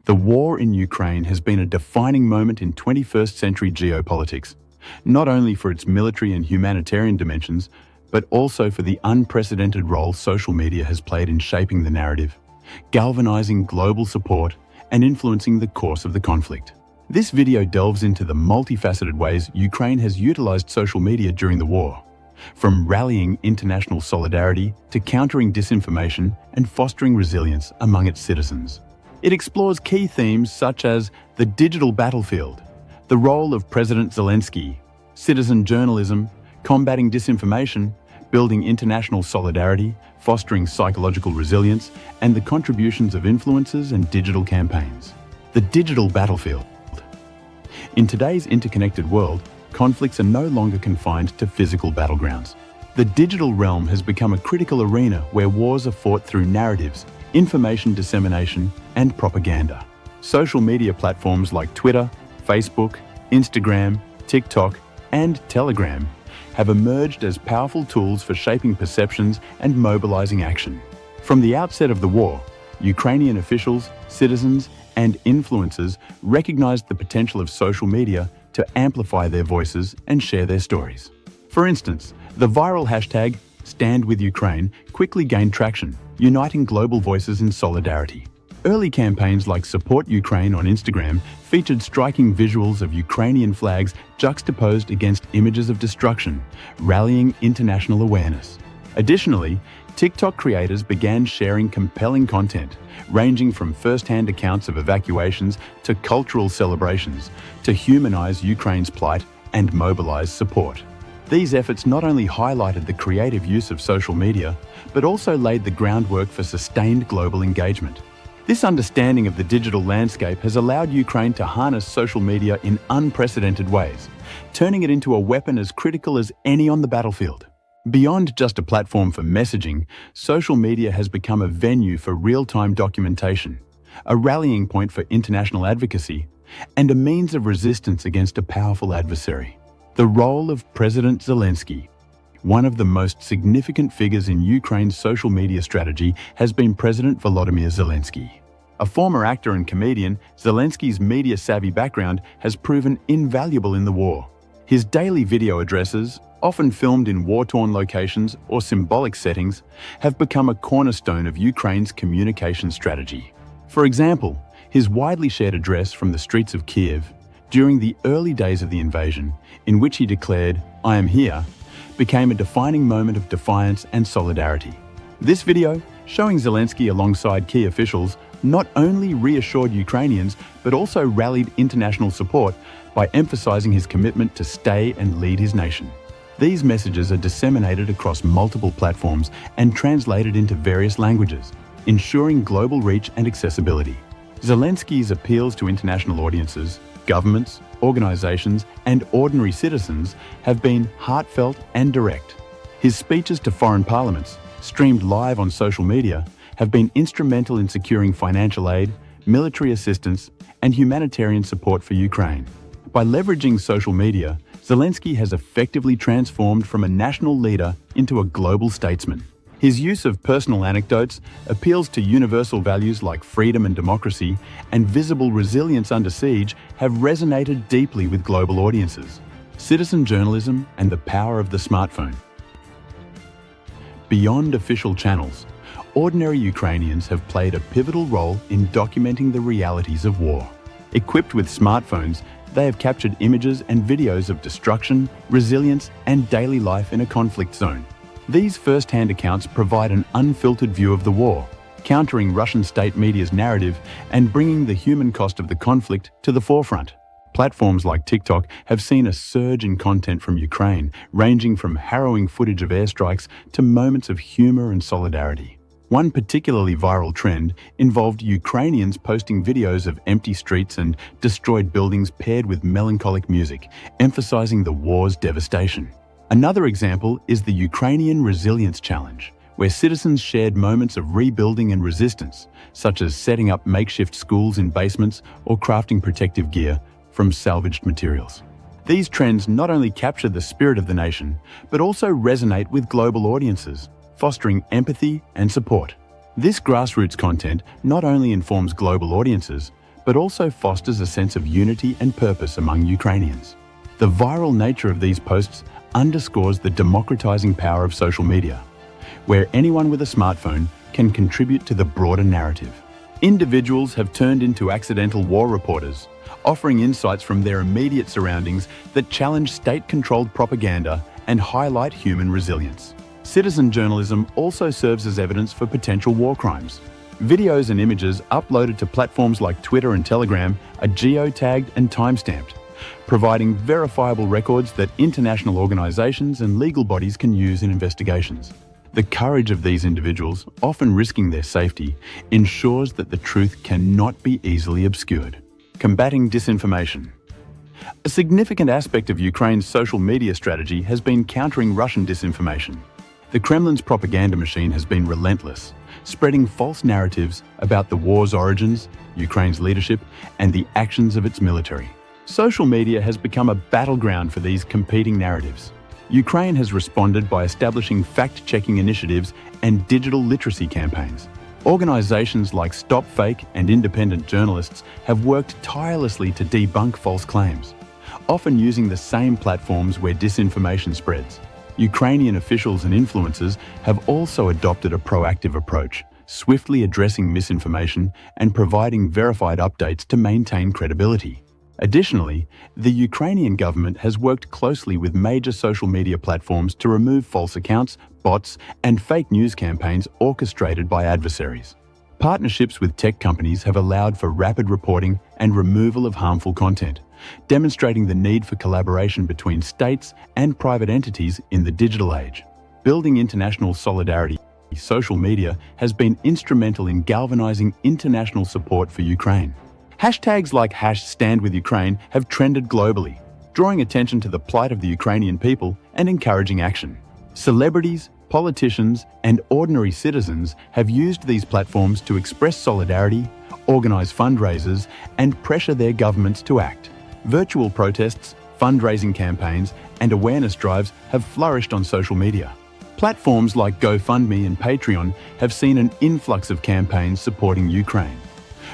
The war in Ukraine has been a defining moment in 21st century geopolitics, not only for its military and humanitarian dimensions, but also for the unprecedented role social media has played in shaping the narrative, galvanizing global support, and influencing the course of the conflict. This video delves into the multifaceted ways Ukraine has utilized social media during the war, from rallying international solidarity to countering disinformation and fostering resilience among its citizens. It explores key themes such as the digital battlefield, the role of President Zelensky, citizen journalism, combating disinformation, building international solidarity, fostering psychological resilience, and the contributions of influencers and digital campaigns. The digital battlefield. In today's interconnected world, conflicts are no longer confined to physical battlegrounds. The digital realm has become a critical arena where wars are fought through narratives, information dissemination, and propaganda. Social media platforms like Twitter, Facebook, Instagram, TikTok, and Telegram have emerged as powerful tools for shaping perceptions and mobilizing action. From the outset of the war, Ukrainian officials, citizens, and influencers recognized the potential of social media to amplify their voices and share their stories. For instance, the viral hashtag #StandWithUkraine quickly gained traction, uniting global voices in solidarity. Early campaigns like Support Ukraine on Instagram featured striking visuals of Ukrainian flags juxtaposed against images of destruction, rallying international awareness. Additionally, TikTok creators began sharing compelling content, ranging from first-hand accounts of evacuations to cultural celebrations, to humanize Ukraine's plight and mobilize support. These efforts not only highlighted the creative use of social media, but also laid the groundwork for sustained global engagement. This understanding of the digital landscape has allowed Ukraine to harness social media in unprecedented ways, turning it into a weapon as critical as any on the battlefield. Beyond just a platform for messaging, social media has become a venue for real-time documentation, a rallying point for international advocacy, and a means of resistance against a powerful adversary. The role of President Zelensky. One of the most significant figures in Ukraine's social media strategy has been President Volodymyr Zelensky. A former actor and comedian, Zelensky's media-savvy background has proven invaluable in the war. His daily video addresses, often filmed in war-torn locations or symbolic settings, have become a cornerstone of Ukraine's communication strategy. For example, his widely shared address from the streets of Kiev during the early days of the invasion, in which he declared, "I am here," became a defining moment of defiance and solidarity. This video, showing Zelensky alongside key officials, not only reassured Ukrainians, but also rallied international support by emphasizing his commitment to stay and lead his nation. These messages are disseminated across multiple platforms and translated into various languages, ensuring global reach and accessibility. Zelensky's appeals to international audiences, governments, organizations, and ordinary citizens have been heartfelt and direct. His speeches to foreign parliaments, streamed live on social media, have been instrumental in securing financial aid, military assistance, and humanitarian support for Ukraine. By leveraging social media, Zelensky has effectively transformed from a national leader into a global statesman. His use of personal anecdotes, appeals to universal values like freedom and democracy, and visible resilience under siege have resonated deeply with global audiences. Citizen journalism and the power of the smartphone. Beyond official channels, ordinary Ukrainians have played a pivotal role in documenting the realities of war. Equipped with smartphones, they have captured images and videos of destruction, resilience, and daily life in a conflict zone. These first-hand accounts provide an unfiltered view of the war, countering Russian state media's narrative and bringing the human cost of the conflict to the forefront. Platforms like TikTok have seen a surge in content from Ukraine, ranging from harrowing footage of airstrikes to moments of humor and solidarity. One particularly viral trend involved Ukrainians posting videos of empty streets and destroyed buildings paired with melancholic music, emphasizing the war's devastation. Another example is the Ukrainian Resilience Challenge, where citizens shared moments of rebuilding and resistance, such as setting up makeshift schools in basements or crafting protective gear from salvaged materials. These trends not only capture the spirit of the nation, but also resonate with global audiences, fostering empathy and support. This grassroots content not only informs global audiences, but also fosters a sense of unity and purpose among Ukrainians. The viral nature of these posts underscores the democratizing power of social media, where anyone with a smartphone can contribute to the broader narrative. Individuals have turned into accidental war reporters, offering insights from their immediate surroundings that challenge state-controlled propaganda and highlight human resilience. Citizen journalism also serves as evidence for potential war crimes. Videos and images uploaded to platforms like Twitter and Telegram are geotagged and timestamped, providing verifiable records that international organizations and legal bodies can use in investigations. The courage of these individuals, often risking their safety, ensures that the truth cannot be easily obscured. Combating disinformation. A significant aspect of Ukraine's social media strategy has been countering Russian disinformation. The Kremlin's propaganda machine has been relentless, spreading false narratives about the war's origins, Ukraine's leadership, and the actions of its military. Social media has become a battleground for these competing narratives. Ukraine has responded by establishing fact-checking initiatives and digital literacy campaigns. Organizations like Stop Fake and independent journalists have worked tirelessly to debunk false claims, often using the same platforms where disinformation spreads. Ukrainian officials and influencers have also adopted a proactive approach, swiftly addressing misinformation and providing verified updates to maintain credibility. Additionally, the Ukrainian government has worked closely with major social media platforms to remove false accounts, bots, and fake news campaigns orchestrated by adversaries. Partnerships with tech companies have allowed for rapid reporting and removal of harmful content, demonstrating the need for collaboration between states and private entities in the digital age. Building international solidarity, social media has been instrumental in galvanizing international support for Ukraine. Hashtags like #StandWithUkraine have trended globally, drawing attention to the plight of the Ukrainian people and encouraging action. Celebrities, politicians, and ordinary citizens have used these platforms to express solidarity, organize fundraisers, and pressure their governments to act. Virtual protests, fundraising campaigns, and awareness drives have flourished on social media. Platforms like GoFundMe and Patreon have seen an influx of campaigns supporting Ukraine,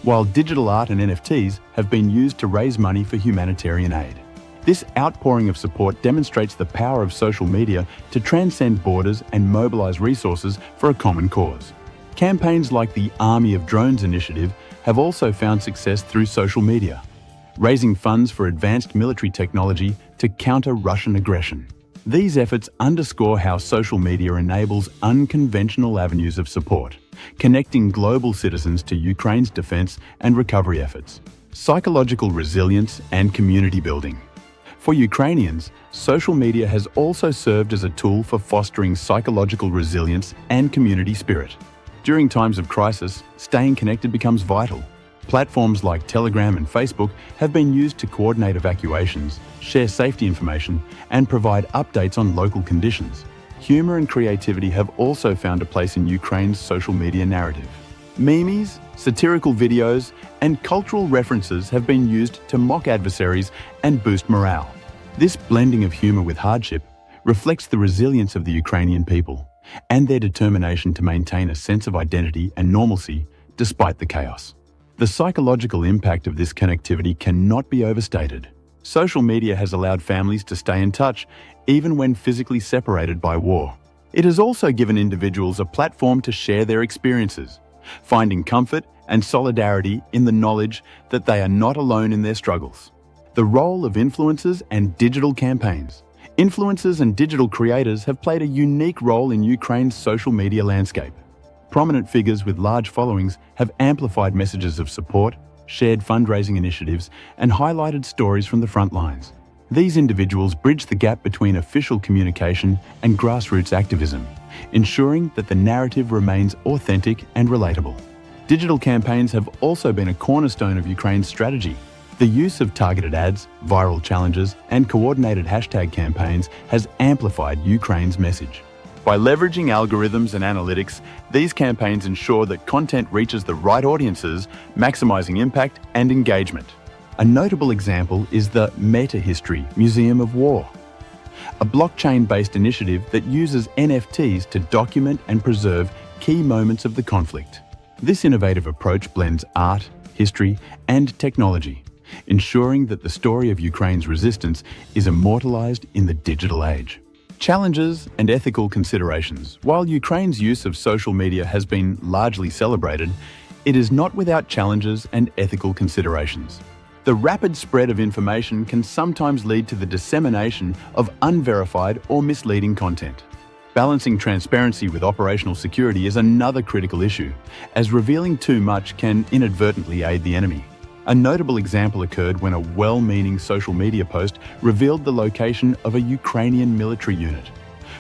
while digital art and NFTs have been used to raise money for humanitarian aid. This outpouring of support demonstrates the power of social media to transcend borders and mobilize resources for a common cause. Campaigns like the Army of Drones initiative have also found success through social media, raising funds for advanced military technology to counter Russian aggression. These efforts underscore how social media enables unconventional avenues of support, connecting global citizens to Ukraine's defense and recovery efforts. Psychological resilience and community building. For Ukrainians, social media has also served as a tool for fostering psychological resilience and community spirit. During times of crisis, staying connected becomes vital. Platforms like Telegram and Facebook have been used to coordinate evacuations, share safety information, and provide updates on local conditions. Humor and creativity have also found a place in Ukraine's social media narrative. Memes, satirical videos, and cultural references have been used to mock adversaries and boost morale. This blending of humor with hardship reflects the resilience of the Ukrainian people and their determination to maintain a sense of identity and normalcy despite the chaos. The psychological impact of this connectivity cannot be overstated. Social media has allowed families to stay in touch even when physically separated by war. It has also given individuals a platform to share their experiences, finding comfort and solidarity in the knowledge that they are not alone in their struggles. The role of influencers and digital campaigns. Influencers and digital creators have played a unique role in Ukraine's social media landscape. Prominent figures with large followings have amplified messages of support, shared fundraising initiatives, and highlighted stories from the front lines. These individuals bridge the gap between official communication and grassroots activism, ensuring that the narrative remains authentic and relatable. Digital campaigns have also been a cornerstone of Ukraine's strategy. The use of targeted ads, viral challenges, and coordinated hashtag campaigns has amplified Ukraine's message. By leveraging algorithms and analytics, these campaigns ensure that content reaches the right audiences, maximizing impact and engagement. A notable example is the Meta-History Museum of War, a blockchain-based initiative that uses NFTs to document and preserve key moments of the conflict. This innovative approach blends art, history, and technology, ensuring that the story of Ukraine's resistance is immortalized in the digital age. Challenges and ethical considerations. While Ukraine's use of social media has been largely celebrated, it is not without challenges and ethical considerations. The rapid spread of information can sometimes lead to the dissemination of unverified or misleading content. Balancing transparency with operational security is another critical issue, as revealing too much can inadvertently aid the enemy. A notable example occurred when a well-meaning social media post revealed the location of a Ukrainian military unit,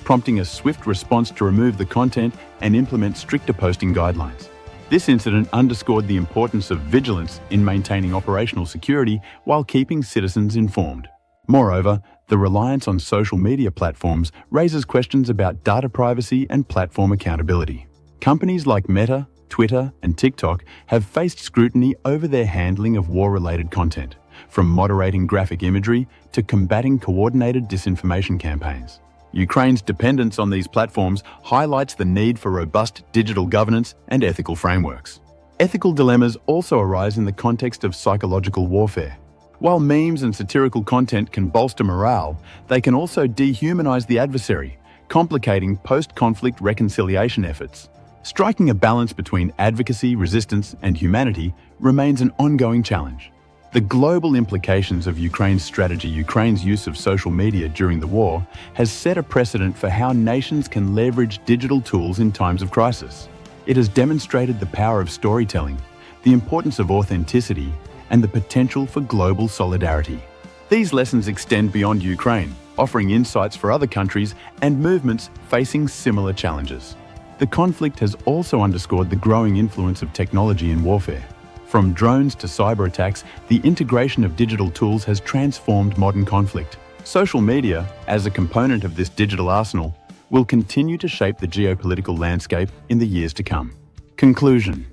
prompting a swift response to remove the content and implement stricter posting guidelines. This incident underscored the importance of vigilance in maintaining operational security while keeping citizens informed. Moreover, the reliance on social media platforms raises questions about data privacy and platform accountability. Companies like Meta, Twitter, and TikTok have faced scrutiny over their handling of war-related content, from moderating graphic imagery to combating coordinated disinformation campaigns. Ukraine's dependence on these platforms highlights the need for robust digital governance and ethical frameworks. Ethical dilemmas also arise in the context of psychological warfare. While memes and satirical content can bolster morale, they can also dehumanize the adversary, complicating post-conflict reconciliation efforts. Striking a balance between advocacy, resistance, and humanity remains an ongoing challenge. The global implications of Ukraine's strategy, Ukraine's use of social media during the war, has set a precedent for how nations can leverage digital tools in times of crisis. It has demonstrated the power of storytelling, the importance of authenticity, and the potential for global solidarity. These lessons extend beyond Ukraine, offering insights for other countries and movements facing similar challenges. The conflict has also underscored the growing influence of technology in warfare. From drones to cyber attacks, the integration of digital tools has transformed modern conflict. Social media, as a component of this digital arsenal, will continue to shape the geopolitical landscape in the years to come. Conclusion.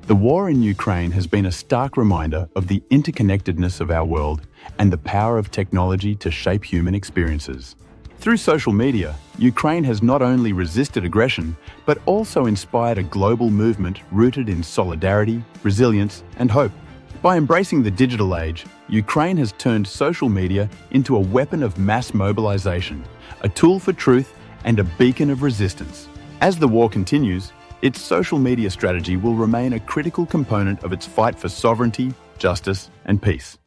The war in Ukraine has been a stark reminder of the interconnectedness of our world and the power of technology to shape human experiences. Through social media, Ukraine has not only resisted aggression, but also inspired a global movement rooted in solidarity, resilience, and hope. By embracing the digital age, Ukraine has turned social media into a weapon of mass mobilization, a tool for truth, and a beacon of resistance. As the war continues, its social media strategy will remain a critical component of its fight for sovereignty, justice, and peace.